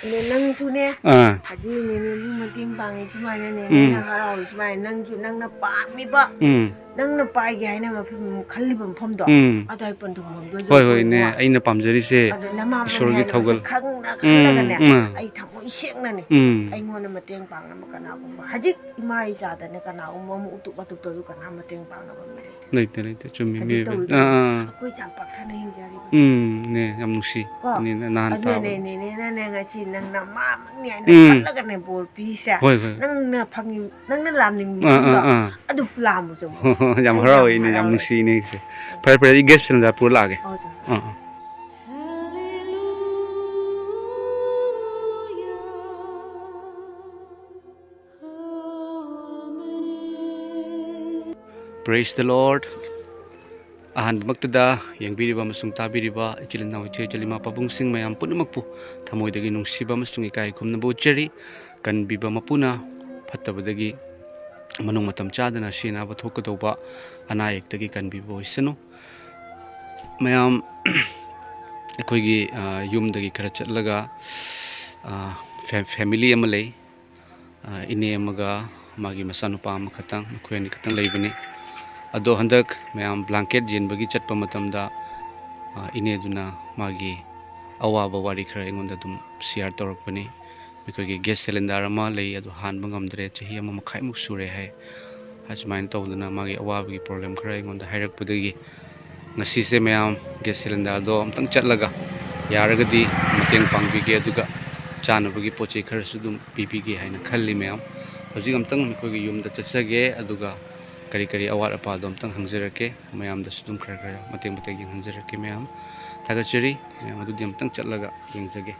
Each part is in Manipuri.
ꯅꯪꯁꯨꯅꯦ ꯍꯥꯏꯗꯤ ꯅꯦꯅꯦꯕꯨ ꯃꯇꯦꯡ ꯄꯥꯡꯉꯤ ꯁꯨꯃꯥꯏꯅ ꯅꯦꯅꯦꯅ ꯍꯔꯥꯎꯏ ꯁꯨꯃꯥꯏꯅ ꯅꯪꯅ ꯄꯥꯝꯃꯤꯕ ꯅꯪꯅ ꯄꯥꯏꯒꯦ ꯍꯥꯏꯅ ꯈꯜꯂꯤꯕ ꯃꯐꯝꯗꯣ ꯑꯗꯨꯋꯥꯏ ꯄꯟꯊꯨꯡꯐꯝꯗꯣ ꯍꯣꯏꯅꯦ ꯑꯩꯅ ꯄꯥꯝꯖꯔꯤꯁꯦ ꯑꯗꯨ ꯅꯃꯥꯃꯅꯤ ꯏꯁꯣꯔꯒꯤ ꯍꯥꯏꯕꯁꯦ ꯊꯧꯒꯜ ꯈꯜꯂꯒꯅꯦ ꯑꯩ ꯊꯃꯣꯏ ꯁꯦꯡꯅꯅꯦ ꯑꯩꯉꯣꯟꯗ ꯃꯇꯦꯡ ꯄꯥꯡꯅꯕ ꯀꯅꯥꯒꯨꯝꯕ ꯍꯧꯖꯤꯛ ꯏꯃꯥ ꯏꯆꯥꯗꯅꯦ ꯀꯅꯥꯒꯨꯝꯕ ꯑꯃ ꯎꯇꯨꯞ ꯑꯇꯨꯞꯇꯁꯨ ꯀꯅꯥ ꯃꯇꯦꯡ ꯄꯥꯡꯅꯕ ꯃꯤ ꯂꯩꯇꯦ ꯂꯩꯇꯦ ꯆꯨꯝꯃꯤ ꯍꯧꯖꯤꯛ ꯇꯧꯔꯤꯗꯣ ꯑꯩꯈꯣꯏ ꯆꯥꯛ ꯄꯥꯛꯊꯅ ꯍꯤꯡꯖꯔꯤꯕꯅꯤ ꯅꯦ ꯌꯥꯝ ꯅꯨꯡꯁꯤ ꯀꯣ ꯅꯍꯥꯟ ꯑꯗꯨꯅꯅꯦ ꯇꯥꯕ ꯅꯦꯅꯦꯅꯅꯦ ꯉꯁꯤ ꯅꯪꯅ ꯃꯥꯃꯛꯅꯤ ꯍꯥꯏꯅ ꯈꯜꯂꯒꯅꯦ ꯕꯣꯔ ꯄꯤꯔꯤꯁꯦ ꯍꯣꯏ ꯅꯪꯅ ꯂꯥꯝꯅꯤꯡꯕ ꯃꯐꯝꯗꯣ ꯑꯗꯨ ꯂꯥꯝꯕ ꯆꯪꯉꯣ ꯌꯥꯝ ꯑꯩ ꯌꯥꯝ ꯍꯔꯥꯎꯏꯅꯦ ꯌꯥꯝ ꯍꯔꯥꯎꯋꯦ ꯅꯨꯡꯁꯤꯅꯦ ꯏꯁꯦ ꯐꯔꯦ ꯑꯩ ꯒꯦꯁ ꯁꯤꯂꯤꯟꯗꯔ ꯄꯨꯔ ꯂꯥꯛꯑꯒꯦ Praise the Lord. ꯑꯍꯥꯟꯕꯃꯛꯇꯗ ꯌꯦꯡꯕꯤꯔꯤꯕ ꯑꯃꯁꯨꯡ ꯇꯥꯕꯤꯔꯤꯕ ꯏꯆꯤꯜ ꯏꯅꯥꯎ ꯏꯆꯦ ꯏꯆꯜ ꯄꯥꯕꯨꯡꯁꯤꯡ ꯃꯌꯥꯝ ꯄꯨꯝꯅꯃꯛꯄꯨ ꯊꯃꯣꯏꯗꯒꯤ ꯅꯨꯡꯁꯤꯕ ꯑꯃꯁꯨꯡ ꯏꯀꯥꯏ ꯈꯨꯝꯅꯕ ꯎꯠꯆꯔꯤ. ꯀꯟꯕꯤꯕ ꯃꯄꯨꯅ ꯐꯠꯇꯕꯗꯒꯤ ꯃꯅꯨꯡ ꯃꯇꯝ ꯆꯥꯗꯅ ꯁꯤꯅꯥꯕ ꯊꯣꯛꯀꯗꯧꯕ ꯑꯅꯥ ꯑꯌꯦꯛꯇꯒꯤ ꯀꯟꯕꯤꯕ ꯑꯣꯏꯁꯅꯨ. ꯃꯌꯥꯝ ꯑꯩꯈꯣꯏꯒꯤ ꯌꯨꯝꯗꯒꯤ ꯈꯔ ꯆꯠꯂꯒ ꯐꯦꯃꯤꯂꯤ ꯑꯃ ꯂꯩ. ꯏꯅꯦ ꯑꯃꯒ ꯃꯥꯒꯤ ꯃꯆꯥꯅꯨꯄꯥ ꯑꯃꯈꯛꯇꯪ ꯃꯈꯣꯏ ꯑꯅꯤ ꯈꯛꯇꯪ ꯂꯩꯕꯅꯤ. ꯑꯗꯣ ꯍꯟꯗꯛ ꯃꯌꯥꯝ ꯕ꯭ꯂꯥꯡꯀꯦꯠ ꯌꯦꯟꯕꯒꯤ ꯆꯠꯄ ꯃꯇꯝꯗ ꯏꯅꯦꯗꯨꯅ ꯃꯥꯒꯤ ꯑꯋꯥꯕ ꯋꯥꯔꯤ ꯈꯔ ꯑꯩꯉꯣꯟꯗ ꯑꯗꯨꯝ ꯁꯤꯌꯥꯔ ꯇꯧꯔꯛꯄꯅꯤ. ꯑꯩꯈꯣꯏꯒꯤ ꯒꯦꯁ ꯁꯤꯂꯤꯟꯗꯔ ꯑꯃ ꯂꯩ, ꯑꯗꯨ ꯍꯥꯟꯕ ꯉꯝꯗ꯭ꯔꯦ, ꯆꯍꯤ 1 ꯃꯈꯥꯏꯃꯨꯛ ꯁꯨꯔꯦ ꯍꯥꯏ. ꯑꯁꯨꯃꯥꯏꯅ ꯇꯧꯗꯅ ꯃꯥꯒꯤ ꯑꯋꯥꯕꯒꯤ ꯄ꯭ꯔꯣꯕ꯭ꯂꯦꯝ ꯈꯔ ꯑꯩꯉꯣꯟꯗ ꯍꯥꯏꯔꯛꯄꯗꯒꯤ ꯉꯁꯤꯁꯦ ꯃꯌꯥꯝ ꯒꯦꯁ ꯁꯤꯂꯤꯟꯗꯔꯗꯣ ꯑꯝꯇꯪ ꯆꯠꯂꯒ ꯌꯥꯔꯒꯗꯤ ꯃꯇꯦꯡ ꯄꯥꯡꯕꯤꯒꯦ, ꯑꯗꯨꯒ ꯆꯥꯅꯕꯒꯤ ꯄꯣꯠ ꯆꯩ ꯈꯔꯁꯨ ꯑꯗꯨꯝ ꯄꯤꯕꯤꯒꯦ ꯍꯥꯏꯅ ꯈꯜꯂꯤ. ꯃꯌꯥꯝ ꯍꯧꯖꯤꯛ ꯑꯝꯇꯪ ꯑꯩꯈꯣꯏꯒꯤ ꯌꯨꯝꯗ ꯆꯠꯆꯒꯦ, ꯑꯗꯨꯒ ꯀꯔꯤ ꯑꯋꯥꯠ ꯑꯄꯥꯗꯣ ꯑꯝꯇꯪ ꯍꯪꯖꯔꯛꯀꯦ. ꯃꯌꯥꯝꯗꯁꯨ ꯑꯗꯨꯝ ꯈꯔ ꯃꯇꯦꯡ ꯌꯦꯡꯍꯟꯖꯔꯛꯀꯦ. ꯃꯌꯥꯝ ꯊꯥꯒꯠꯆꯔꯤ. ꯃꯌꯥꯝ ꯑꯗꯨꯗꯤ ꯑꯝꯇꯪ ꯆꯠꯂꯒ ꯌꯦꯡꯖꯒꯦ.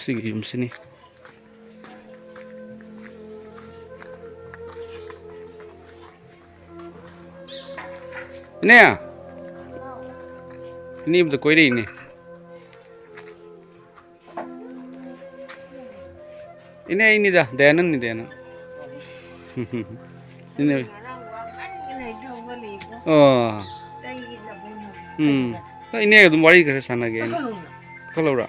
ꯁꯤꯒꯤ ꯌꯨꯝꯁꯤꯅꯤ. ꯏꯅꯦ, ꯏꯅꯦꯕꯨꯗ ꯀꯣꯏꯔꯛꯏꯅꯦ. ꯏꯅꯦ ꯑꯩꯅꯤꯗ, ꯗꯌꯥꯅꯟꯗꯅꯤ, ꯗꯌꯥꯅꯟ. ꯏꯅꯦ. ꯏꯅꯦꯒ ꯑꯗꯨꯝ ꯋꯥꯔꯤ ꯈꯔ ꯁꯥꯟꯅꯒꯦ ꯑꯩꯅ. ꯀꯛꯈꯠꯂꯧꯔꯥ?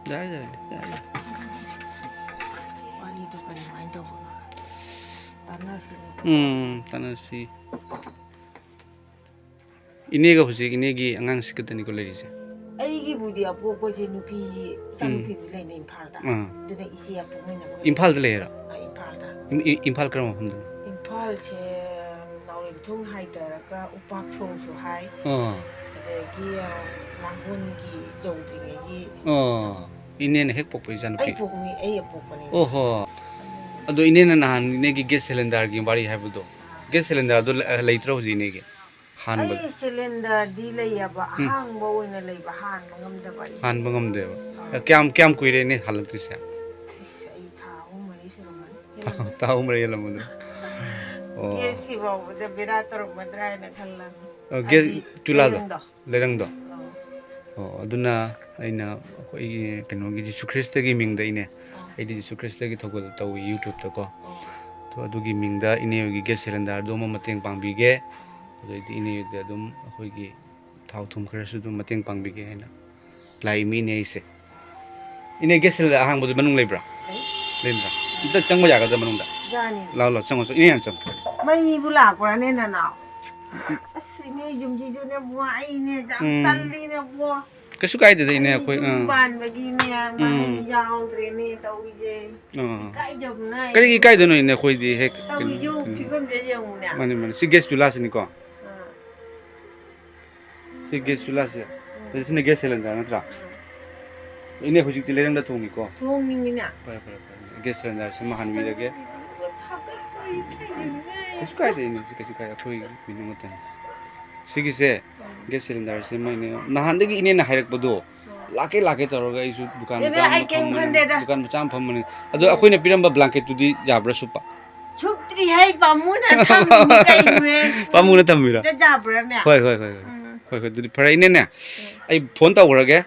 ꯌꯥꯏ. ꯋꯥꯔꯤꯗꯣ ꯀꯔꯤꯃꯥꯏꯅ ꯇꯧꯕꯅꯣ ꯇꯥꯟꯅꯁꯤꯅꯦ. ꯇꯥꯟꯅꯁꯤ. ꯏꯅꯦꯒ ꯍꯧꯖꯤꯛ ꯏꯅꯦꯒꯤ ꯑꯉꯥꯡꯁꯤ ꯈꯛꯇꯅꯤꯀꯣ ꯂꯩꯔꯤꯁꯦ? ꯑꯩꯒꯤꯕꯨꯗꯤ ꯑꯄꯣꯛꯄꯁꯦ ꯅꯨꯄꯤ ꯏꯆꯥꯅꯨꯄꯤꯕꯨꯗꯤ ꯂꯩꯅ ꯏꯝꯐꯥꯜꯗ. ꯑꯗꯨꯅ ꯏꯆꯦ ꯑꯄꯣꯛꯃꯤꯟꯅꯕ ꯏꯝꯐꯥꯜꯗ ꯂꯩꯔꯥ? ꯏꯝꯐꯥꯜꯗ. ꯏꯝꯐꯥꯜ ꯀꯔꯝꯕ ꯃꯐꯝꯗꯅꯣ? ꯏꯝꯐꯥꯜꯁꯦ ꯅꯥꯎꯔꯦꯝꯊꯣꯡ ꯍꯥꯏꯊꯔꯒ ꯎꯄꯥꯛꯊꯣꯡꯁꯨ ꯍꯥꯏ. ꯑꯗꯒꯤ ꯂꯥꯡꯒꯣꯜꯒꯤ ꯌꯧꯗ꯭ꯔꯤꯉꯩꯒꯤ. ꯏꯅꯦꯅ ꯍꯦꯛ ꯄꯣꯛꯄ ꯏꯆꯥꯅꯨꯄꯤ? ꯑꯩ ꯑꯄꯣꯛꯄꯅꯤ. ꯑꯣꯍꯣ. ꯑꯗꯣ ꯏꯅꯦꯅ ꯅꯍꯥꯟ ꯏꯅꯦꯒꯤ ꯒꯦꯁ ꯁꯤꯂꯤꯟꯗꯔꯒꯤ ꯋꯥꯔꯤ ꯍꯥꯏꯕꯗꯣ, ꯒꯦꯁ ꯁꯤꯂꯤꯟꯗꯔꯗꯣ ꯂꯩꯇ꯭ꯔꯣ ꯍꯧꯖꯤꯛ ꯏꯅꯦꯒꯤ? ꯑꯩ ꯁꯤꯂꯤꯟꯗꯔꯗꯤ ꯂꯩꯌꯦꯕ, ꯑꯍꯥꯡꯕ ꯑꯣꯏꯅ ꯂꯩꯕ, ꯍꯥꯟꯕ ꯉꯝꯗꯕ ꯑꯩꯁꯦ. ꯍꯥꯟꯕ ꯉꯝꯗꯦꯕ. ꯀꯌꯥꯝ ꯀꯨꯏꯔꯦ ꯏꯅꯦ ꯍꯥꯜꯂꯛꯇ꯭ꯔꯤꯁꯦ? ꯑꯩ ꯊꯥ 3-4 ꯁꯨꯔꯝꯃꯅꯤ. ꯊꯥ 3-4 ꯍꯦꯜꯂꯝꯃꯗ꯭ꯔꯥ? ꯒꯦꯁꯁꯤ ꯐꯥꯎꯕꯗ ꯕꯦꯔꯥ ꯇꯧꯔꯛꯄꯗ꯭ꯔꯥ ꯍꯥꯏꯅ ꯈꯜꯂꯝꯃꯤ. ꯒꯦꯁ ꯆꯨꯂꯥꯗꯣ? ꯂꯩꯔꯪꯗꯣ? ꯑꯗꯨꯅ ꯑꯩꯅ ꯑꯩꯈꯣꯏꯒꯤ ꯀꯩꯅꯣꯒꯤ ꯖꯤꯁꯨ ꯈ꯭ꯔꯤꯁꯇꯒꯤ ꯃꯤꯡꯗ ꯑꯩꯗꯤ ꯖꯤꯁꯨ ꯈ꯭ꯔꯤꯁꯇꯒꯤ ꯊꯧꯒꯜ ꯇꯧꯏ ꯌꯨꯇ꯭ꯌꯨꯕꯇꯀꯣ. ꯑꯗꯨꯒꯤ ꯃꯤꯡꯗ ꯏꯅꯦ ꯍꯣꯏꯒꯤ ꯒꯦꯁ ꯁꯤꯂꯤꯟꯗꯔꯗꯣ ꯑꯃ ꯃꯇꯦꯡ ꯄꯥꯡꯕꯤꯒꯦ. ꯑꯗꯩꯗꯤ ꯏꯅꯦ ꯍꯣꯏꯗ ꯑꯗꯨꯝ ꯑꯩꯈꯣꯏꯒꯤ ꯊꯥꯎ ꯊꯨꯝ ꯈꯔꯁꯨ ꯑꯗꯨꯝ ꯃꯇꯦꯡ ꯄꯥꯡꯕꯤꯒꯦ ꯍꯥꯏꯅ ꯂꯥꯛꯏ ꯃꯤꯅꯦ ꯑꯩꯁꯦ. ꯏꯅꯦ ꯒꯦꯁ ꯁꯤꯂꯤꯟꯗꯔ ꯑꯍꯥꯡꯕꯗꯨ ꯃꯅꯨꯡ ꯂꯩꯕ꯭ꯔꯥ? ꯂꯩꯕ꯭ꯔꯥ? ꯑꯝꯇ ꯆꯪꯕ ꯌꯥꯒꯗ꯭ꯔꯥ ꯃꯅꯨꯡꯗ? ꯌꯥꯅꯤ. ꯂꯥꯛꯑꯣ ꯆꯪꯉꯣ. ꯏꯅꯦ ꯍꯥꯟꯅ ꯆꯪꯉꯣ. ꯃꯩꯕꯨ ꯂꯥꯛꯄ꯭ꯔꯥꯅꯦ ꯅꯅꯥꯎ? ꯑꯁ ꯏꯅꯦ ꯌꯨꯝꯁꯤꯁꯨꯅꯦ ꯕꯨꯡꯉꯣ, ꯑꯩꯅꯦ ꯌꯥꯝ ꯇꯜꯂꯤꯅꯦ ꯕꯨꯡꯉꯣ. Kaisu kaideda ine akhoi Banbagine mane yaudrene tawije. Kaidabna. Kari kaidono ine akhoi di hek. Tawiju phibam je yenguna. Mani si gas chula sini ko. Si gas chula se. Sini gas cylinder natra. Ine hojik ti lerang da thongi ko. Thongi mina. Pare. Gas cylinder se ngamhanbire ge. Kaisu kaide ine kaisu kai akhoi minung tan. Sigi se gas cylinder se maine nahandagi ine na hairak bodo. Lake toroga isu dukan macam phamani ado akhoi na piramba blanket tudi jabra supa Chukri hai pamuna tham kai me pamuna thamira ta jabra ne hoi dudi phara ine ne ai phone ta urage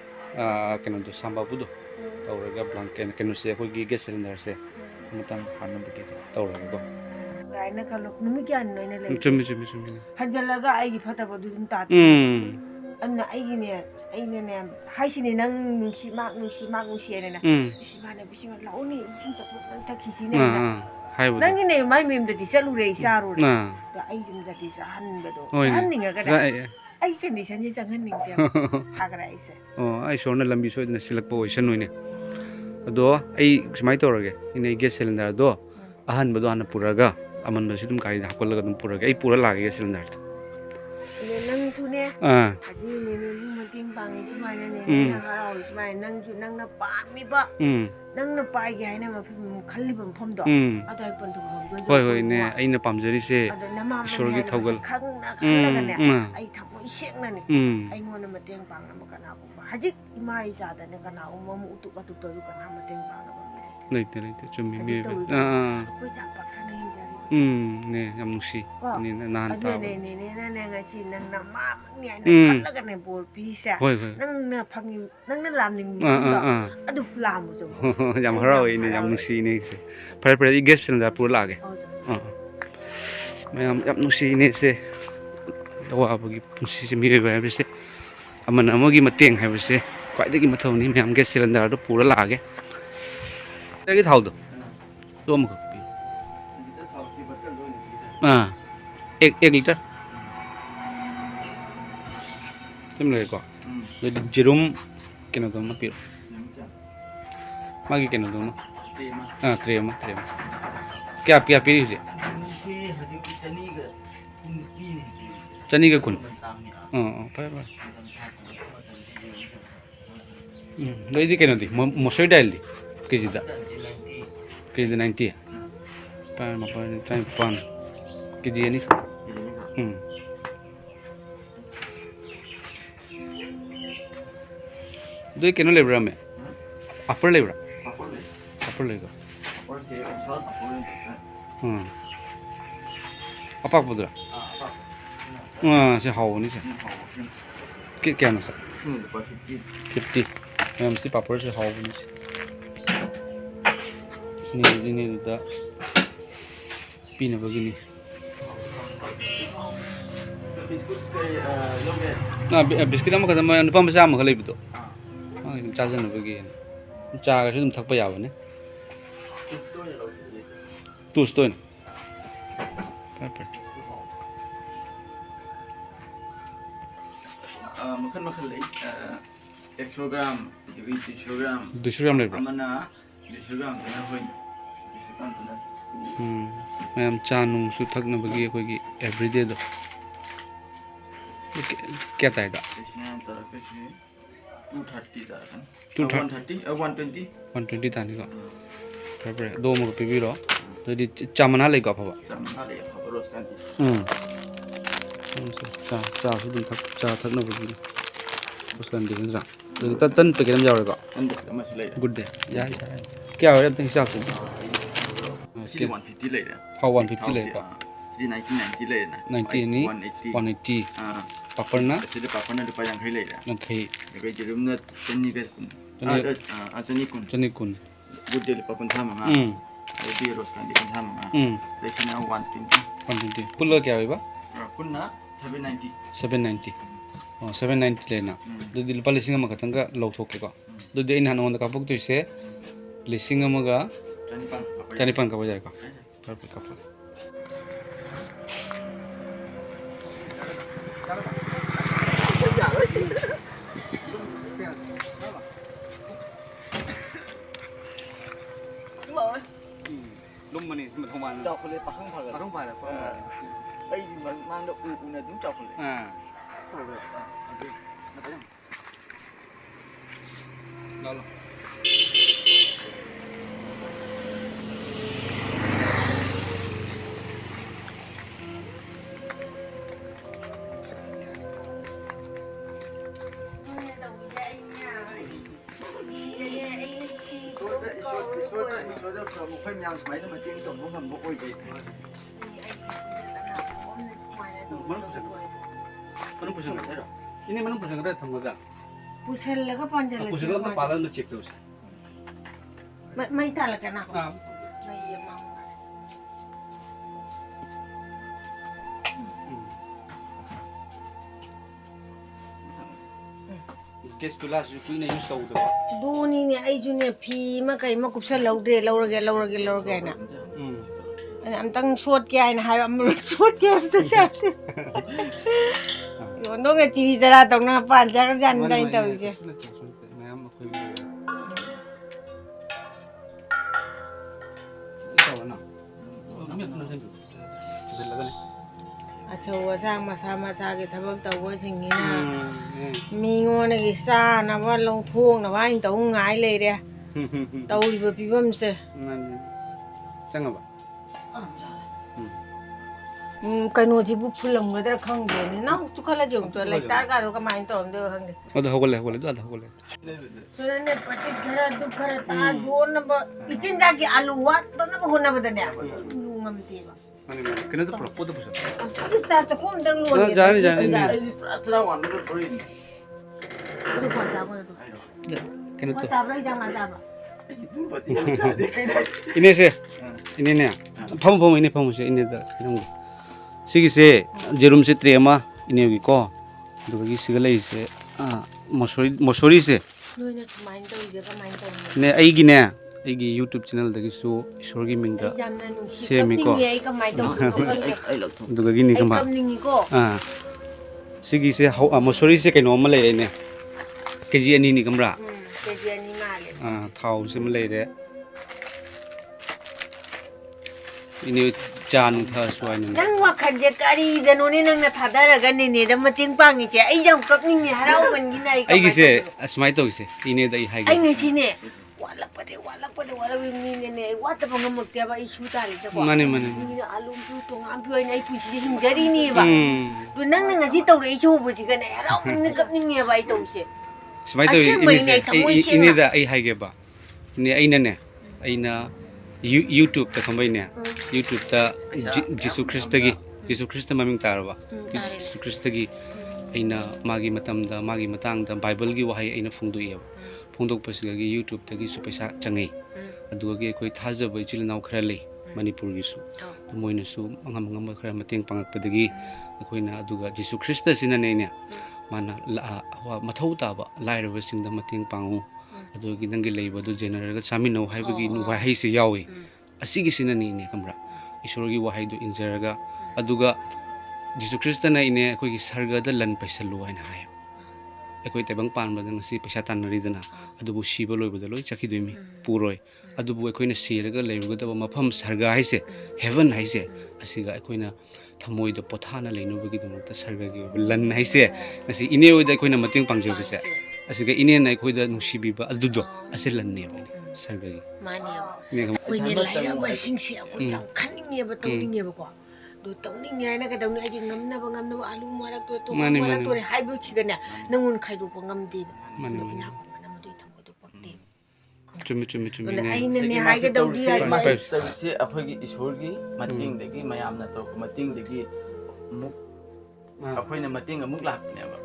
keno do samba budo ta uraga blanket keno se akhoi gi gas cylinder se matam hanu budi ta uraga go gaina kalok numi kyan noina le chumi hajalaga ai phata bodu dun ta anna aigine ne haisine nang nungsi mak nungsi ne na isibana bisinga launi isin ta nang ta kisine na haibu nangine mai mem da disalu re isaru re da aigum da disa han bedo han ninga kada ai condition ji jangan ning te agra ise ai sorna lambi soidna silak po oisan noine ado ai smai torage ine gas cylinder do ahan bedo an puraga aman ba sidum kai hakol ga dum puraga ai pura lage gas cylinder nang sune aji ne mating bangi sumana ne na garau sumana nang ju nang na pami ba nang na pai ga ina ma khalli bam phom do adai pon thum do hoi ne aina pamjari se ishwar gi thougal khangna ne ai thamo iseng na ne ai ngona mating bang na kana ko hajik ima isa da ne kana umma mu utuk atuk do kana mating bang na leite chumi me ko ja pa kana ne yam nusi ni nan ta ne ngasi nang na ma ni na khala ka ne bol pisa nang na phangi nang na lam ning adu lam jo yam harau ini yam nusi ni se pare gas cylinder pur lage mayam yam nusi ni se dawa bagi punsi se mi ba se amana amagi mateng ha se kwaidagi mathau ni mayam gas cylinder do pura lage tagi thau do tom ko एक लीटर तुम लगे को जिरुम केनो दो मा पिरो मागी केनो दो मा क्रेम क्या पिरी जे चनी का कुन पर दी केनो दी मसोई डाल दी केजी 90 पर मपर टाइम पान केजी नि दो केनो लेब्रा में अपर लेब्रा अपर लेगा अपाक बुद्रा से हाउ नि से क्या ना सर 50 हम से पापड़ से हाउ नि ni da pina begini biscuit ama kada ma nupa macha ma khalai bido cha jan begini cha ga sum thakpa ya bane tu stone perfect makan lai 100 gram 200 gram 200 gram lebra amana 200 gram na hoi ma'am चा नुंग सु थकना बगी कोई की एवरीडे दो क्या ताइदा 120 तानी को पर दो मग पिबिरो तो चामना ले को फबा रोज कांती चा सु दुम चा थकना बगी रोज कांती जरा तन पे केम जावे को गुड डे या क्या हो रे हिसाब से 150 ले रहा हाउ 150 ले का 1990 ले ना 90 ni 180 paparna sila paparna rupa yang khai le rहा nangkhai ko jirum na chani ka chani kun good day pa kun thama nga adi ros kan di kun thama nga lesina 120 pulla kya hoiba punna 790 790 lena dudi lupa lising ama katanga lawthoke ko dudi ina nonda kapuk tu se lising ama ga Canipan ka bajai ko perfect kapal ꯆꯥꯎꯈꯠꯂꯦ ꯄꯥꯈꯪ ꯐꯥꯔꯦ ꯑꯩꯗꯤ ꯃꯥꯡꯗ ꯎꯅ ꯑꯗꯨꯝ ꯆꯥꯎꯈꯠꯂꯦ ꯃꯈꯣꯏ ꯃꯌꯥꯝ ꯁꯨꯃꯥꯏꯅ ꯃꯇꯦꯡ ꯇꯧꯕ ꯉꯝꯕ ꯑꯣꯏꯗꯦ Mana pusing? Ini mana pusing ada thougal. Puselaga panjala. Puselaga tak padan tu cek terus. Mai tala kana. Mai ye mang. Kes tulas juga ini use kau tu. Doni ni ai ju ne phi ma kai ma kupsal laudre laurage na. Ani am tang short ke ai na hai am short ke am ta sa. Yo no nge TV jara tong na pan jar jan dai tau je. Asau asang masa ke thabak tau sing ni na. Mi ngone ki sa na wa long thong na wa in tau ngai le re. Tau ri ba pi bam se. Chang ba. Kano ji bu phulam ga dar khang de ni na chu khala jong cho lai tar ga do ka main torom de hang de. Ada thougal thougal. So ne pati khara du khara ta jo na ba ichin ja ki alu wa to na ba hona ba de ne. Lu ngam ti ba. Kena tu propo tu pusat. Itu sa sa kun dang lu ni. Jangan ini. Atra wan do thori ni Itu kuasa ko tu. Kena tu. Kuasa ba jang ma sa ba. itu pati yang sa de kai Ini se. Ini ni. Pom ini pom se ini dah. Sigi se jerum se trema ini lagi ko. Dua lagi segala se. Mosori se. Noi na main to ge ka main to. Ne aigi ne. Aigi YouTube channel dagi su ishwar gi mingda semi ko duga gi ni kama sigi se mosori se kaino ma lei ne kg ani ni kamra kg ani ma le thau se ma lei re ini chan tha swai ni nang wa khan je kari da no ni nang na thadara ga ni da mating pangi che ai jam kap ni harau ban gi nai ai gi se asmai to gi se ine dai hai ai ni sine wala pade wala ni ne wata ba ngam kya ba isu ta le ko mane ni alum tu to ngam pi ai pu si him jari ni ba du nang nang ji to re chu bu ji ga ne harau ni kap ni ba ai to se asmai to ini da ai hai ge ba ni aina ne aina YouTube ta khambai ne YouTube ta Jesu Christa maming tarwa Jesu Christa gi aina magi matam da magi matang da Bible gi wahai aina phungdu ye phungdok pasigi YouTube ta gi su paisa changai aduga gi koi thaja bai chil naw khara lei Manipur gi su moina su ngam khara mateng pangak padagi koina aduga Jesu Christa sina ne mana mathau ta ba lairaba singda mateng pangu adugi nangi leiba du general ga chaminau haibagi wahai se yawi asigi sina ne kamra ishorgi wahai du injaraga aduga Jesu Christa na ine koi gi sarga da lan paisalu haina hai ekoi tebang pan ba ngasi paisa tanari dana adubu siba loi bada loi chaki doimi puroi adubu ekoina siraga leiruga da mafam sarga haise heaven haise asiga ekoina thamoi da pothana leinuba gi dumta sarga gi lan haise ngasi ine oi da ekoina mating pangjo bise asiga ine na ekoi da nusibiba adudo asilan ne ba sarga gi mani ba koi ne lai ba singsi akoi jam khaninge ba tawninge ba ko do tawning ne na ka dawni ai ngamna ba alu marak to marak to hai bu chi ga na nangun khai do ba ngamdi mani ina ko na ma dei thamo do pakte chumi ne ai ne hai ga dawdi ai ma se akhoi gi ishwar gi mating de gi mayam na to mating de gi muk akhoi na mating amuk lak ne ba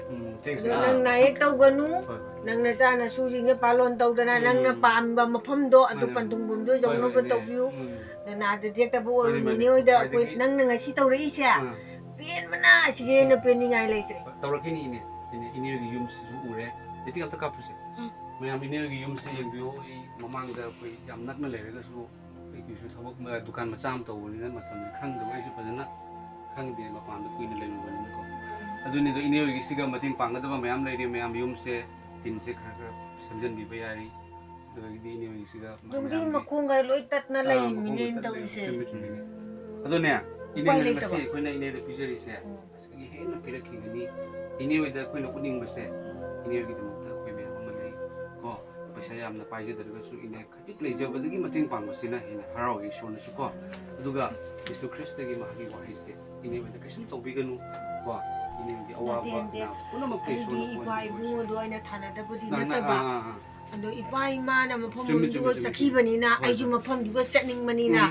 nang na ek taw ganu nang na sa na su ji ne palon taw dana nang na pam ba mafam do adu pantung bum do jong no ba taw biu na de tek ta bo ni oi da koi nang na ngasi taw rei sia pen mana sige na pen ni ngai leitre tawrakini ini gi yum su ure eti kam ta kapuse mayam ini gi yum se yeng bio i mamang da koi yam nak na lere ga su ki su thawak ma dukan macham taw ni na matam khang da mai su padana khang de ma pam da kuin le nu ni ko aduni do ini gi siga mating pang da ba mayam leire mayam yum se tin se khara samjan bi ba yari do gi ini gi siga dum di ma khung gai loi tat na lai mi ne taw se ꯑꯗꯨꯅꯦ ꯏꯅꯦ ꯎꯄꯥꯏ ꯉꯁꯤ ꯂꯩꯇꯕ ꯑꯩꯈꯣꯏꯅ ꯏꯅꯦꯗ ꯄꯤꯖꯔꯤꯁꯦ ꯑꯁꯤꯒꯤ ꯍꯦꯟꯅ ꯄꯤꯔꯛꯈꯤꯒꯅꯤ ꯏꯅꯦ ꯍꯣꯏꯗ ꯑꯩꯈꯣꯏꯅ ꯎꯠꯅꯤꯡꯕꯁꯦ ꯏꯅꯦ ꯍꯣꯏꯒꯤꯗꯃꯛꯇ ꯑꯩꯈꯣꯏ ꯃꯌꯥꯝ ꯑꯃ ꯂꯩ ꯀꯣ ꯄꯩꯁꯥ ꯌꯥꯝꯅ ꯄꯥꯏꯖꯗ꯭ꯔꯒꯁꯨ ꯏꯅꯦ ꯈꯖꯤꯛ ꯂꯩꯖꯕꯗꯒꯤ ꯃꯇꯦꯡ ꯄꯥꯡꯕꯁꯤꯅ ꯍꯦꯟꯅ ꯍꯔꯥꯎꯏ ꯏꯁꯣꯔꯅꯁꯨ ꯀꯣ ꯑꯗꯨꯒ ꯖꯤꯁꯨ ꯈ꯭ꯔꯤꯁꯇꯒꯤ ꯃꯍꯥꯛꯀꯤ ꯋꯥꯍꯩꯁꯦ ꯏꯅꯦ ꯍꯣꯏꯗ ꯀꯩꯁꯨꯝ ꯇꯧꯕꯤꯒꯅꯨ ꯀꯣ ꯏꯅꯦꯒꯤ ꯑꯋꯥꯕ ꯄꯨꯝꯅꯃꯛꯇ ꯏꯁꯣꯔꯅ ꯑꯩꯒꯤ ꯏꯄꯥ ꯏꯕꯨꯡꯗꯣ ꯑꯩꯅ ꯊꯥꯅꯗꯕꯗꯤ ꯅꯪ ꯅꯠꯇꯕ ꯑꯗꯣ ꯏꯄꯥ ꯏꯃꯥꯅ ꯃꯐꯝ ꯑꯃꯗꯨꯒ ꯆꯠꯈꯤꯕꯅꯤꯅ ꯑꯩꯁꯨ ꯃꯐꯝꯗꯨꯒ ꯆꯠꯅꯤꯡꯕꯅꯤꯅ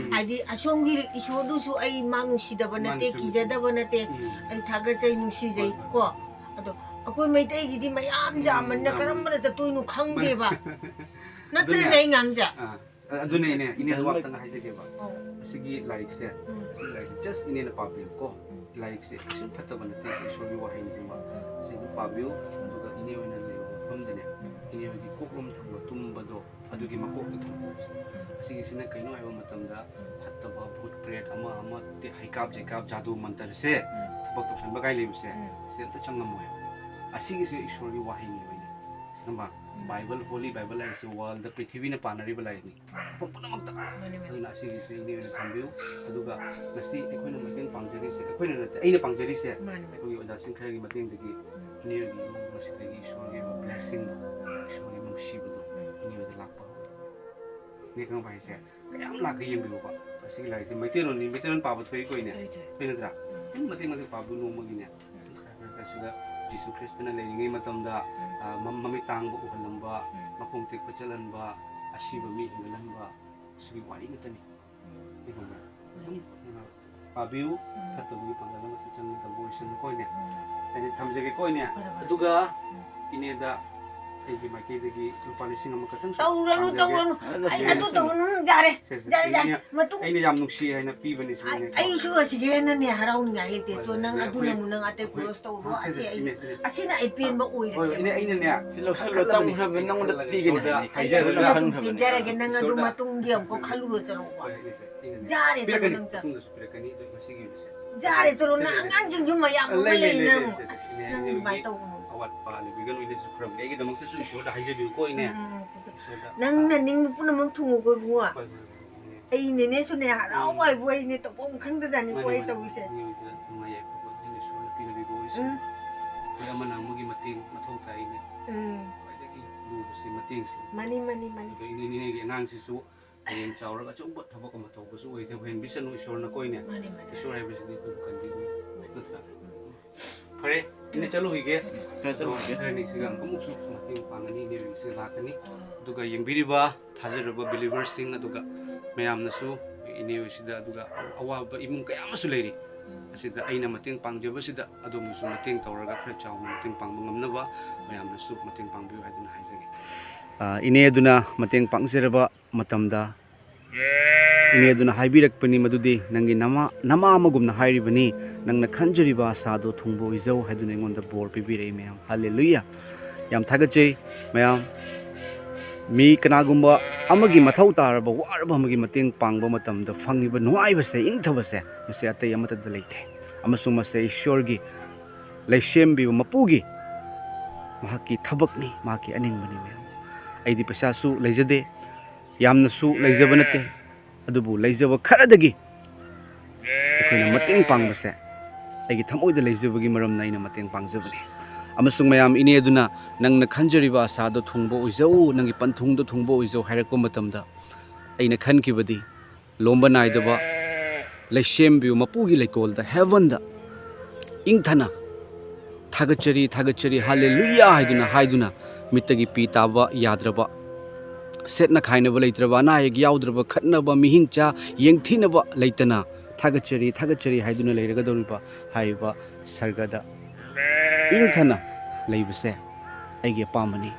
ꯍꯥꯏꯗꯤ ꯑꯁꯣꯝꯒꯤ ꯏꯁꯣꯔꯗꯨꯁꯨ ꯑꯩ ꯃꯥ ꯅꯨꯡꯁꯤꯗꯕ ꯅꯠꯇꯦ ꯀꯤꯖꯗꯕ ꯅꯠꯇꯦ ꯑꯩ ꯊꯥꯒꯠꯆꯩ ꯅꯨꯡꯁꯤꯖꯩ ꯀꯣ ꯑꯗꯣ ꯑꯩꯈꯣꯏ ꯃꯩꯇꯩꯒꯤꯗꯤ ꯃꯌꯥꯝ ꯌꯥꯝꯕꯅꯤꯅ ꯀꯔꯝꯕꯗ ꯆꯠꯇꯣꯏꯅꯣ ꯈꯪꯗꯦꯕ ꯅꯠꯇ꯭ꯔꯅꯦ ꯑꯩ ꯉꯥꯡꯖ ꯑꯗꯨꯅꯦ ꯏꯅꯦ ꯏꯅꯦꯗ ꯋꯥꯛꯇꯪ ꯍꯥꯏꯖꯒꯦꯕ ꯑꯁꯤꯒꯤ ꯂꯥꯏꯔꯤꯛꯁꯦ ꯑꯁꯤꯒꯤ ꯂꯥꯏꯔꯤꯛꯁꯦ ꯖꯁ ꯏꯅꯦꯅ ꯄꯥꯕꯤꯌꯨꯀꯣ ꯂꯥꯏꯔꯤꯛꯁꯦ ꯀꯩꯁꯨꯝ ꯐꯠꯇꯕ ꯅꯠꯇꯦ ꯏꯁꯣꯔꯒꯤ ꯋꯥꯍꯩꯅꯤꯒꯨꯝꯕ ꯑꯁꯤꯒꯤ ꯄꯥꯕꯤꯌꯨ ꯑꯗꯨꯒ ꯏꯅꯦ ꯑꯣꯏꯅ ꯂꯩꯕ ꯃꯐꯝꯗꯅꯦ ꯏꯅꯦ ꯍꯣꯏꯒꯤ ꯀꯣꯛꯂꯣꯝ ꯊꯪꯕ ꯇꯨꯝꯕꯗꯣ ꯑꯗꯨꯒꯤ ꯃꯀꯣꯛꯇ ꯊꯝꯕꯤꯌꯨ ꯑꯁꯤꯒꯤꯁꯤꯅ ꯀꯩꯅꯣ ꯍꯥꯏꯕ ꯃꯇꯝꯗ ꯐꯠꯇꯕ ꯚꯨꯠ ꯄ꯭ꯔꯦꯠ ꯑꯃ ꯍꯩꯀꯥꯞ ꯖꯩꯀꯥꯞ ꯖꯥꯗꯨ ꯃꯟꯇꯔꯁꯦ ꯊꯕꯛ ꯇꯧꯁꯟꯕ ꯀꯥꯏ ꯂꯩꯕꯁꯦ ꯁꯤ ꯑꯝꯇ ꯆꯪꯉꯝꯃꯣꯏ ꯑꯁꯤꯒꯤꯁꯦ ꯏꯁꯣꯔꯒꯤ ꯋꯥꯍꯩꯅꯦꯕ ꯏꯅꯦ ꯈꯪꯕ ꯕꯥꯏꯕꯜ ꯍꯣꯂꯤ ꯕꯥꯏꯕꯜ ꯍꯥꯏꯕꯁꯤ ꯋꯥꯔꯜꯗ ꯄ꯭ꯔꯤꯊꯤꯕꯤꯅ ꯄꯥꯅꯔꯤꯕ ꯂꯥꯏꯔꯤꯛꯅꯤ ꯃꯐꯝ ꯄꯨꯝꯅꯃꯛꯇ ꯑꯗꯨꯅ ꯑꯁꯤꯒꯤꯁꯦ ꯏꯅꯦ ꯑꯣꯏꯅ ꯊꯝꯕꯤꯌꯨ ꯑꯗꯨꯒ ꯉꯁꯤ ꯑꯩꯈꯣꯏꯅ ꯃꯇꯦꯡ ꯄꯥꯡꯖꯔꯤꯁꯦ ꯑꯩꯈꯣꯏꯅ ꯅꯠꯇꯦ ꯑꯩꯅ ꯄꯥꯡꯖꯔꯤꯁꯦ ꯑꯩꯈꯣꯏꯒꯤ ꯑꯣꯖꯥꯁꯤꯡ ꯈꯔꯒꯤ ꯃꯇꯦꯡꯗꯒꯤ ꯏꯅꯦ ꯍꯣꯏꯒꯤ ꯏꯃꯨꯡ ꯃꯁꯤꯗꯒꯤ ꯏꯁꯣꯔꯒꯤ ꯕ꯭ꯂꯦꯁꯤꯡꯗꯣ ꯏꯁꯣꯔꯒꯤ ꯅꯨꯡꯁꯤꯕꯗꯣ ꯏꯅꯦ ꯍꯣꯏꯗ ꯂꯥꯛꯄ ꯍꯧꯔꯦ ꯏꯅꯦ ꯈꯪꯕ ꯍꯥꯏꯁꯦ ꯀꯌꯥꯝ ꯂꯥꯛꯀꯦ ꯌꯦꯡꯕꯤꯌꯨꯕ ꯑꯁꯤꯒꯤ ꯂꯥꯏꯔꯤꯛꯁꯦ ꯃꯩꯇꯩꯂꯣꯟ ꯄꯥꯕ ꯊꯣꯛꯏꯀꯣꯏꯅꯦ ꯊꯣꯛꯏ ꯅꯠꯇ꯭ꯔꯥ ꯑꯗꯨꯝ ꯃꯇꯦꯡ ꯄꯥꯕꯗꯨ ꯅꯣꯡꯃꯒꯤꯅꯦ ꯈꯔ ꯁꯤꯗ ꯖꯤꯁꯨ ꯈ꯭ꯔꯤꯁꯇꯅ ꯂꯩꯔꯤꯉꯩ ꯃꯇꯝꯗ ꯃꯃꯤꯠ ꯇꯥꯡꯕ ꯎꯍꯜꯂꯝꯕ ꯃꯈꯣꯡ ꯇꯦꯛꯄ ꯆꯠꯍꯟꯕ ꯑꯁꯤꯕ ꯃꯤ ꯍꯤꯡꯍꯜꯍꯟꯕ ꯁꯤꯒꯤ ꯋꯥꯔꯤ ꯉꯥꯛꯇꯅꯤ ꯈꯪꯕ꯭ꯔꯥ ꯑꯗꯨꯝ ꯄꯥꯕꯤꯌꯨ ꯐꯠꯇꯕꯒꯤ ꯄꯥꯡꯒꯜ ꯑꯃꯁꯨ ꯆꯪꯗꯕ ꯑꯣꯏꯁꯅꯨ ꯀꯣꯏꯅꯦ ꯑꯩꯅ ꯊꯝꯖꯒꯦ ꯀꯣꯏꯅꯦ ꯑꯗꯨꯒ ꯏꯅꯦꯗ ꯑꯩꯒꯤ ꯃꯥꯏꯀꯩꯗꯒꯤ ꯂꯨꯄꯥ 1,000 ꯈꯛꯇꯪ ꯇꯧꯔꯅꯨ ꯑꯩ ꯑꯗꯨ ꯇꯧꯔꯅꯨ ꯌꯥꯔꯦ ꯃꯇꯨꯡ ꯑꯩꯅ ꯌꯥꯝ ꯅꯨꯡꯁꯤ ꯍꯥꯏꯅ ꯄꯤꯕꯅꯤ ꯁꯤꯅꯦ ꯑꯩꯁꯨ ꯑꯁꯤꯒꯤ ꯍꯦꯟꯅꯅꯦ ꯍꯔꯥꯎꯅꯤꯡꯉꯥꯏ ꯂꯩꯇꯦ ꯆꯣ ꯅꯪ ꯑꯗꯨꯅ ꯅꯪ ꯑꯇꯩ ꯀ꯭ꯔꯣꯁ ꯇꯧꯔꯣ ꯑꯁꯤꯅ ꯑꯩ ꯄꯦꯟꯕ ꯑꯣꯏꯔꯦ ꯑꯩꯅꯅꯦ ꯁꯤ ꯂꯧꯁꯜꯂꯣ ꯇꯝꯈ꯭ꯔꯕ ꯅꯪꯉꯣꯟꯗ ꯄꯤꯒꯅꯤ ꯑꯩꯁꯨ ꯑꯗꯨꯝ ꯄꯦꯟꯖꯔꯒꯦ ꯅꯪ ꯑꯗꯨ ꯃꯇꯨꯡꯒꯤ ꯑꯃꯨꯛ ꯈꯜꯂꯨꯔꯣ ꯆꯠꯂꯣꯕ ꯌꯥꯔꯦ ꯆꯠꯂꯣ ꯅꯪ ꯌꯥꯔꯦ ꯆꯠꯂꯣ ꯅꯪ ꯑꯉꯥꯡꯁꯤꯡꯁꯨ ꯃꯌꯥꯝ ꯑꯃ ꯂꯩ ꯅꯪ ꯑꯁ ꯅꯪ ꯑꯗꯨꯃꯥꯏꯅ ꯇꯧꯒꯅꯨ ꯑꯋꯥꯠꯄ ꯂꯩꯕꯤꯒꯅꯨ ꯏꯅꯦꯁꯨ ꯈꯔ ꯑꯩꯒꯤꯗꯃꯛꯇꯁꯨ ꯏꯁꯣꯔꯗ ꯍꯥꯏꯖꯕꯤꯌꯨꯀꯣ ꯏꯅꯦ ꯅꯪꯅ ꯅꯤꯡꯕ ꯄꯨꯝꯅꯃꯛ ꯊꯨꯡꯉꯨꯀꯣ ꯏꯕꯨꯡꯉꯣ ꯑꯩꯅꯦꯅꯦꯁꯨꯅꯦ ꯍꯔꯥꯎꯕ ꯍꯥꯏꯕꯨ ꯑꯩꯅꯦ ꯇꯧꯐꯝ ꯈꯪꯗꯖꯥꯠꯅꯤꯀꯣ ꯑꯩ ꯇꯧꯔꯤꯁꯦ ꯑꯩꯈꯣꯏ ꯑꯃꯅ ꯑꯃꯒꯤ ꯃꯇꯦꯡ ꯃꯊꯧ ꯇꯥꯏꯅꯦ ꯈ꯭ꯋꯥꯏꯗꯒꯤ ꯂꯨꯕꯁꯦ ꯃꯇꯦꯡꯁꯦ ꯃꯥꯅꯤ ꯑꯗꯨꯒ ꯏꯅꯦꯒꯤ ꯑꯉꯥꯡꯁꯤꯁꯨ ꯍꯌꯦꯡ ꯆꯥꯎꯔꯒ ꯑꯆꯧꯕ ꯊꯕꯛ ꯑꯃ ꯇꯧꯕꯁꯨ ꯑꯣꯏꯍꯟꯕꯤꯁꯅꯨ ꯏꯁꯣꯔꯅ ꯀꯣꯏꯅꯦ ꯏꯁꯣꯔ ꯍꯥꯏꯕꯁꯤꯗꯤ ꯑꯩꯈꯣꯏꯕꯨ ꯀꯟꯕꯤꯒꯅꯤ ꯅꯠꯇ꯭ꯔꯥ ꯐꯔꯦ ꯏꯅꯦ ꯆꯠꯂꯨꯈꯤꯒꯦ ꯈꯔꯅꯤꯁꯤꯒ ꯑꯃꯨꯛꯁꯨ ꯃꯇꯦꯡ ꯄꯥꯡꯒꯅꯤ ꯏꯅꯦꯁꯤꯒ ꯂꯥꯛꯀꯅꯤ ꯑꯗꯨꯒ ꯌꯦꯡꯕꯤꯔꯤꯕ ꯊꯥꯖꯔꯕ ꯕꯤꯂꯤꯚꯔꯁꯤꯡ ꯑꯗꯨꯒ ꯃꯌꯥꯝꯅꯁꯨ ꯏꯅꯦ ꯍꯣꯏꯁꯤꯗ ꯑꯗꯨꯒ ꯑꯋꯥꯕ ꯏꯃꯨꯡ ꯀꯌా ꯑꯃꯁꯨ ꯂꯩꯔꯤ ꯑꯁꯤꯗ ꯑꯩꯅ ꯃꯇꯦꯡ ꯄꯥꯡꯖꯕꯁꯤꯗ ꯑꯗꯣꯝꯅꯁꯨ ꯃꯇꯦꯡ ꯇꯧꯔꯒ ꯈꯔ ꯆꯥꯎꯅ ꯃꯇꯦꯡ ꯄꯥꯡꯕ ꯉꯝꯅꯕ ꯃꯌꯥꯝꯅꯁꯨ ꯃꯇꯦꯡ ꯄꯥꯡꯕꯤꯌꯨ ꯍꯥꯏꯗꯨꯅ ꯍꯥꯏꯖꯒꯦ ꯏꯅꯦ ꯑꯗꯨꯅ ꯃꯇꯦꯡ ꯄꯥꯡꯖꯔꯕ ꯃꯇꯝꯗ ꯏꯅꯦ ꯑꯗꯨꯅ ꯍꯥꯏꯕꯤꯔꯛꯄꯅꯤ ꯃꯗꯨꯗꯤ ꯅꯪꯒꯤ ꯅꯃꯥ ꯑꯃꯒꯨꯝꯅ ꯍꯥꯏꯔꯤꯕꯅꯤ ꯅꯪꯅ ꯈꯟꯖꯔꯤꯕ ꯑꯁꯥꯗꯣ ꯊꯨꯡꯕ ꯑꯣꯏꯖꯧ ꯍꯥꯏꯗꯨꯅ ꯑꯩꯉꯣꯟꯗ ꯕꯣꯔ ꯄꯤꯕꯤꯔꯛꯏ ꯃꯌꯥꯝ ꯍꯜꯂꯦꯂꯨꯌꯥ ꯌꯥꯝ ꯊꯥꯒꯠꯆꯩ ꯃꯌꯥꯝ ꯃꯤ ꯀꯅꯥꯒꯨꯝꯕ ꯑꯃꯒꯤ ꯃꯊꯧ ꯇꯥꯔꯕ ꯋꯥꯔꯕ ꯑꯃꯒꯤ ꯃꯇꯦꯡ ꯄꯥꯡꯕ ꯃꯇꯝꯗ ꯐꯪꯉꯤꯕ ꯅꯨꯡꯉꯥꯏꯕꯁꯦ ꯏꯪꯊꯕꯁꯦ ꯃꯁꯤ ꯑꯇꯩ ꯑꯃꯠꯇꯗ ꯂꯩꯇꯦ ꯑꯃꯁꯨꯡ ꯃꯁꯤ ꯏꯁꯣꯔꯒꯤ ꯂꯩꯁꯦꯝꯕꯤꯕ ꯃꯄꯨꯒꯤ ꯃꯍꯥꯛꯀꯤ ꯊꯕꯛꯅꯤ ꯃꯍꯥꯛꯀꯤ ꯑꯅꯤꯡꯕꯅꯤ ꯃꯌꯥꯝ ꯑꯩꯗꯤ ꯄꯩꯁꯥꯁꯨ ꯂꯩꯖꯗꯦ ꯌꯥꯝꯅꯁꯨ ꯂꯩꯖꯕ ꯅꯠꯇꯦ ꯑꯗꯨꯕꯨ ꯂꯩꯖꯕ ꯈꯔꯗꯒꯤ ꯑꯩꯈꯣꯏꯅ ꯃꯇꯦꯡ ꯄꯥꯡꯕꯁꯦ ꯑꯩꯒꯤ ꯊꯃꯣꯏꯗ ꯂꯩꯖꯕꯒꯤ ꯃꯔꯝꯅ ꯑꯩꯅ ꯃꯇꯦꯡ ꯄꯥꯡꯖꯕꯅꯤ ꯑꯃꯁꯨꯡ ꯃꯌꯥꯝ ꯏꯅꯦ ꯑꯗꯨꯅ ꯅꯪꯅ ꯈꯟꯖꯔꯤꯕ ꯑꯁꯥꯗꯣ ꯊꯨꯡꯕ ꯑꯣꯏꯖꯧ ꯅꯪꯒꯤ ꯄꯟꯊꯨꯡꯗꯣ ꯊꯨꯡꯕ ꯑꯣꯏꯖꯧ ꯍꯥꯏꯔꯛꯄ ꯃꯇꯝꯗ ꯑꯩꯅ ꯈꯟꯈꯤꯕꯗꯤ ꯂꯣꯝꯕ ꯅꯥꯏꯗꯕ ꯂꯩꯁꯦꯝꯕꯤꯌꯨ ꯃꯄꯨꯒꯤ ꯂꯩꯀꯣꯜꯗ ꯍꯦꯚꯟꯗ ꯏꯪꯊꯅ ꯊꯥꯒꯠꯆꯔꯤ ꯍꯜꯂꯦꯂꯨꯌꯥ ꯍꯥꯏꯗꯨꯅ ꯃꯤꯠꯇꯒꯤ ꯄꯤ ꯇꯥꯕ ꯌꯥꯗ꯭ꯔꯕ ꯁꯦꯠꯅ ꯈꯥꯏꯅꯕ ꯂꯩꯇ꯭ꯔꯕ ꯑꯅꯥ ꯑꯌꯦꯛ ꯌꯥꯎꯗ꯭ꯔꯕ ꯈꯠꯅꯕ ꯃꯤꯍꯤꯡꯆꯥ ꯌꯦꯡꯊꯤꯅꯕ ꯂꯩꯇꯅ ꯊꯥꯒꯠꯆꯔꯤ ꯍꯥꯏꯗꯨꯅ ꯂꯩꯔꯒꯗꯧꯔꯤꯕ ꯍꯥꯏꯔꯤꯕ ꯁꯔꯒꯗ ꯏꯪꯊꯅ ꯂꯩꯕꯁꯦ ꯑꯩꯒꯤ ꯑꯄꯥꯝꯕꯅꯤ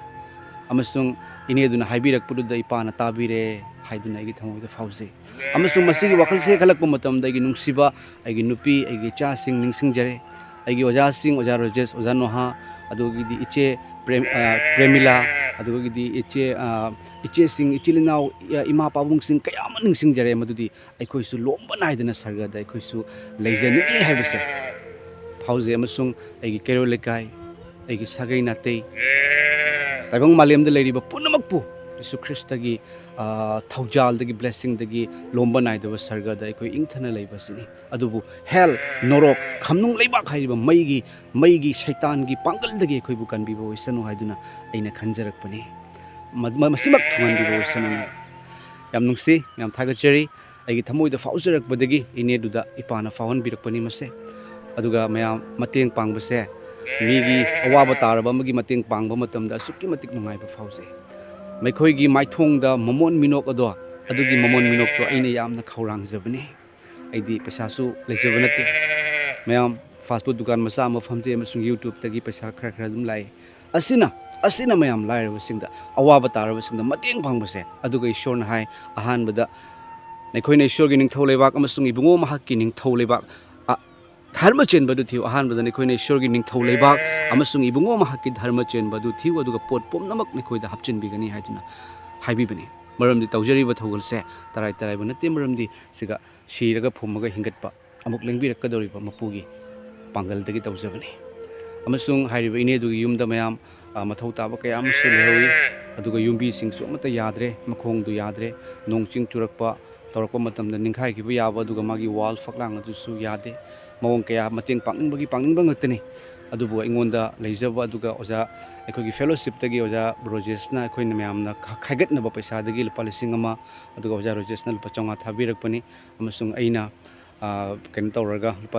ꯑꯃꯁꯨꯡ ꯏꯅꯦꯗꯨꯅ ꯍꯥꯏꯕꯤꯔꯛꯄꯗꯨꯗ ꯏꯄꯥꯅ ꯇꯥꯕꯤꯔꯦ ꯍꯥꯏꯗꯨꯅ ꯑꯩꯒꯤ ꯊꯃꯣꯏꯗ ꯐꯥꯎꯖꯩ ꯑꯃꯁꯨꯡ ꯃꯁꯤꯒꯤ ꯋꯥꯈꯜꯁꯦ ꯈꯜꯂꯛꯄ ꯃꯇꯝꯗ ꯑꯩꯒꯤ ꯅꯨꯡꯁꯤꯕ ꯑꯩꯒꯤ ꯅꯨꯄꯤ ꯑꯩꯒꯤ ꯏꯆꯥꯁꯤꯡ ꯅꯤꯡꯁꯤꯡꯖꯔꯦ ꯑꯩꯒꯤ ꯑꯣꯖꯥꯁꯤꯡ ꯑꯣꯖꯥ ꯔꯣꯖꯦꯁ ꯑꯣꯖꯥ ꯅꯣꯍꯥ ꯑꯗꯨꯒꯤꯗꯤ ꯏꯆꯦ ꯄ꯭ꯔꯦꯃꯤꯂꯥ ꯑꯗꯨꯒꯤꯗꯤ ꯏꯆꯦꯁꯤꯡ ꯏꯆꯤꯜ ꯏꯅꯥꯎ ꯏꯃꯥ ꯄꯥꯕꯨꯡꯁꯤꯡ ꯀꯌꯥ ꯑꯃ ꯅꯤꯡꯁꯤꯡꯖꯔꯦ ꯃꯗꯨꯗꯤ ꯑꯩꯈꯣꯏꯁꯨ ꯂꯣꯝꯕ ꯅꯥꯏꯗꯅ ꯁꯔꯒꯗ ꯑꯩꯈꯣꯏꯁꯨ ꯂꯩꯖꯅꯤꯡꯉꯤ ꯍꯥꯏꯕꯁꯦ ꯐꯥꯎꯖꯩ ꯑꯃꯁꯨꯡ ꯑꯩꯒꯤ ꯀꯩꯔꯣꯜ ꯂꯩꯀꯥꯏ ꯑꯩꯒꯤ ꯁꯥꯒꯩ ꯅꯥꯇꯩ ꯇꯥꯏꯕꯪ ꯃꯥꯂꯦꯝꯗ ꯂꯩꯔꯤꯕ ꯄꯨꯝꯅꯃꯛꯄꯨ Jesu Christagi thougal blessing lomba naidaba sargada akhoi ingthana leibasini adubu hell norok khamnung leibak haiba maigi shaitan gi pangal dagi akhoi bu kanbiba oisanu haiduna aina khanjarakpani masimak thunganbiba oisanu yam nungsi yam thagachari aigi thamoida faujarakbadagi ine duda ipana fawan birakpani mase aduga mayam mateng pangbase migi awaba taraba magi mateng pangba matamda sukki matik nungaiba fause मैखोगी माइथोंग ममोन मिनोक अदो अदुगी ममोन मिनोक तो अइने यामना खौरांग जबने अइदी पैसासु लेजब नते मैम फास्ट फूड दुकान मसा म फमजे अमसुंग यूट्यूब तगी पैसा खरा खरा दुम लाइ असिना मैम लाइरबसिंगदा अवाब तारबसिंगदा मतेंग फंगबसे अदुगा ईश्वरना हाय अहानबदा नैखोइना ईश्वरगी निंगथौ लेबाक अमसुंग इबुंगो महक्की निंगथौ लेबाक धर्म चेनबदु थिउ अहानबदा नैखोइना ईश्वरगी निंगथौ लेबाक अमसुंग इबुंगो महक्की धर्म चेनबदु थिउ अदुगा पोट पोमनमक नैखोइदा हापचिनबिगनी हाइदुना हाइबिबनी मरमदि तौजरिबा थौगलसे तराई तराइबा नते मरमदि सिगा शीरगा फुमगा हिंगटपा अमुक लेंबिरक्कदौरिबा मपुगी पांगलदगी तौजबनी अमसुंग हाइरिबा इनेदुगी युमदा मयाम मथौ ताबा कया अमसु लेहौई अदुगा युम्बी सिंगसु अमता याद्रे मखोंगदु याद्रे नोंचिंग चुरक्पा तौरक्पा मतमदा निंखाइखिबा याबा अदुगा मागी वाल फकलांग अदुसु यादे मवोंग कया मतेंग पांगनिंबा ngakतनी अदुबु अइंगोंदा लेजबा अदुगा ओजा अखोगी फेलोशिप तगी ओजा रोजेसना अखोइना मयामना खाइगतनबा पैसादगी लुपा लिसिंग अमा अदुगा ओजा रोजेसना लुपा 500 थाबिरकपनी अमसुंग अइना कैन तौरगा लुपा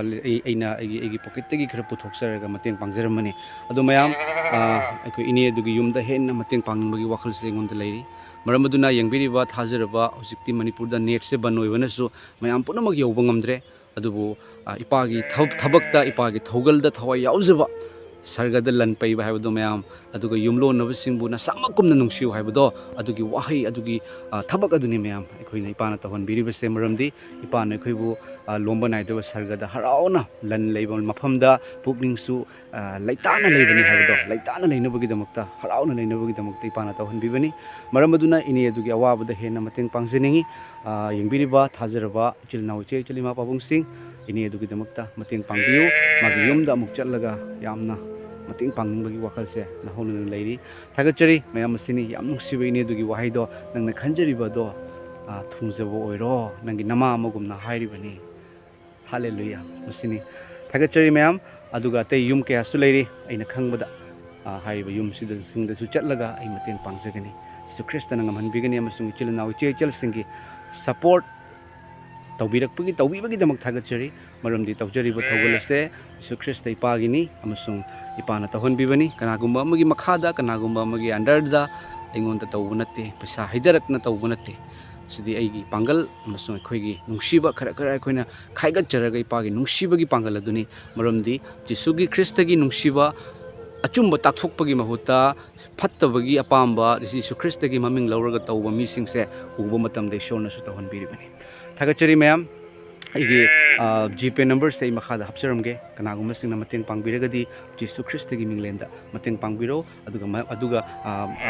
अइना अइगी पॉकेटतगी खरा पुथोक्सरगा मतेंग पांगजरमनी अदु मयाम अखोइ इने अदुगी युमदा हेन्ना मतेंग पांगनिंबगी वाखलसे अइंगोंदा लेरि मरम अदुना यंगबिरिबा थाजरबा हुजिक्ति मणिपुरदा नेट से बन ओइबनसु मयाम पुनमक यौबा ngamdre अदुबु इपागी थबक्ता इपागी thougalda thawai yaujaba sargada lan paiba haibado mayam aduga yumlonabasingbu nasamakkumna nungsiu haibado adugi wahai adugi thabak aduni mayam aikoina ipana tawhanbiribase maramdi ipana aikoibu lomba naidaba sargada harauna lan leiba mafamda pukningsu leitana leibani haibado leitana leinabagi damakta harauna leinabagi damakta ipana tawhanbibani maram aduna ini adugi awabada hena mateng pangjeningi yengbiriba thajaraba chilnau che chilima pabungsing ini adugi damakta mateng pangbiu magi yumda amuk chatlaga yamna mateng pangbagi wakalse nahona leiri thagachari mayam sini yam nungsiba ini adugi wahaido nangna khanjariba do thungjabo oiro nangi nama amagumna hairibani hallelujah masini thagachari mayam aduga te yum ke asu leiri aina khangbada hairiba yum sida singda su chatlaga ai mateng pangjagani Jesu Christa ngamhanbigani amasung chilnau che chel singi support taubirakpagi taubibagi damak thagachari marumdi taujariba thaugalase Jesu Christa ipagini amasung ipana tawhanbibani kanagumba amagi makhada kanagumba amagi underda aingonda tawbunate pesa hidarakna tawbunate sidi aigi pangal amasung akhoi nungsiba khara khara aikoina khaigacharaga ipagi nungsibagi pangal aduni marumdi Jesu Christa gi nungsiba achumba tathokpagi mahuta fattabagi apamba Jesu Christa gi maming lauraga tawba misingse uba matamde shona su tawhanbiribani thagachari mayam aigi GP number sei makhada hapsaramge kanagumba singna mateng pangbiragadi Jesu Christa gi minglenda mateng pangbiro aduga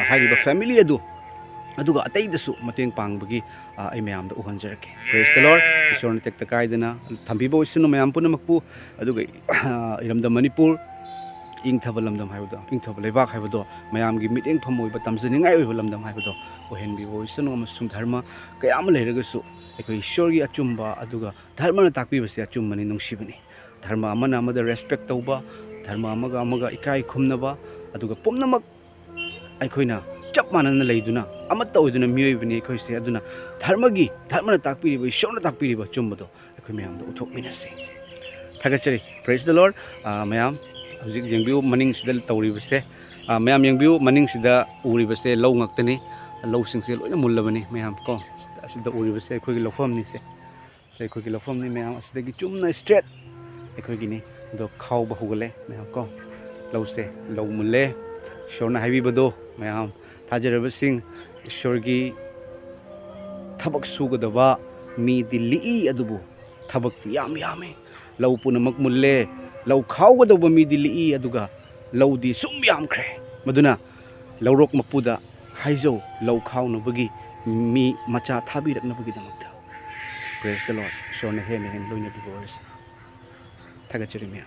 hairiba family aduga atei dasu mateng pangbagi ai mayam da uhanjarake praise the lord ishorna tekta kaidana thambibo isunu mayam punamakpu aduga iramda manipur ingthaba lamdam haibado ingthaba lebak haibado mayam gi meeting phamoiba tamjiningai oiba lamdam haibado ohenbi oisanu amasung dharma kayam leiragasu aiko ishorgi achumba aduga dharma na takpibase achummani nungsibani dharma amana amada respect tauba dharma amaga ikai khumnaba aduga pumnamak aikoina chap manana leiduna amatta oiduna miyoibani aikoise aduna dharma na takpiriba ishorna takpiriba chumbado aiko mayam da uthokminase thagachari praise the lord mayam Hujik yengbiu maning sida tawribase mayam yengbiu maning sida uribase law ngaktani law singse loina mullabani mayam ko asida uribase akhoi gi lofam ni se akhoi gi lofam ni mayam asida gi chumna straight akhoi gi ni do khaw ba hugale mayam ko law se law mulle shorna haibi bado mayam thajaraba sing ishorgi thabak sugadaba mi dilli adubu thabak yam yame law punamak mulle law khawgadaba mi dilli aduga lawdi sum yamkhre maduna lawrok mapuda haijo law khawnabagi mi macha thabiraknabagi damakta praise the lord shona hen loina bigors thagachari me